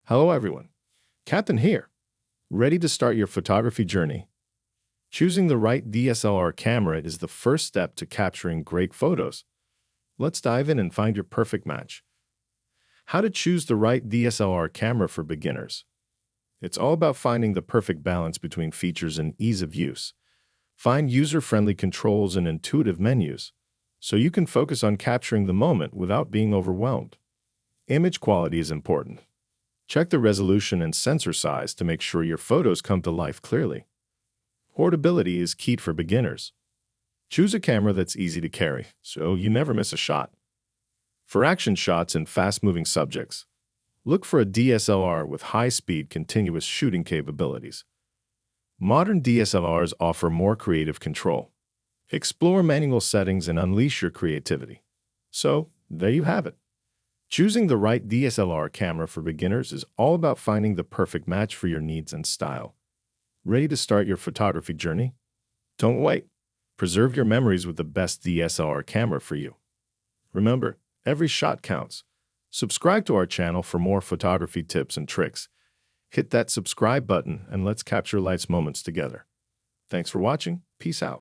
Hello everyone, Captain here, ready to start your photography journey. Choosing the right DSLR camera is the first step to capturing great photos. Let's dive in and find your perfect match. How to choose the right DSLR camera for beginners. It's all about finding the perfect balance between features and ease of use. Find user-friendly controls and intuitive menus, so you can focus on capturing the moment without being overwhelmed. Image quality is important. Check the resolution and sensor size to make sure your photos come to life clearly. Portability is key for beginners. Choose a camera that's easy to carry, so you never miss a shot. For action shots and fast-moving subjects, look for a DSLR with high-speed continuous shooting capabilities. Modern DSLRs offer more creative control. Explore manual settings and unleash your creativity. So, there you have it. Choosing the right DSLR camera for beginners is all about finding the perfect match for your needs and style. Ready to start your photography journey? Don't wait. Preserve your memories with the best DSLR camera for you. Remember, every shot counts. Subscribe to our channel for more photography tips and tricks. Hit that subscribe button and let's capture life's moments together. Thanks for watching. Peace out.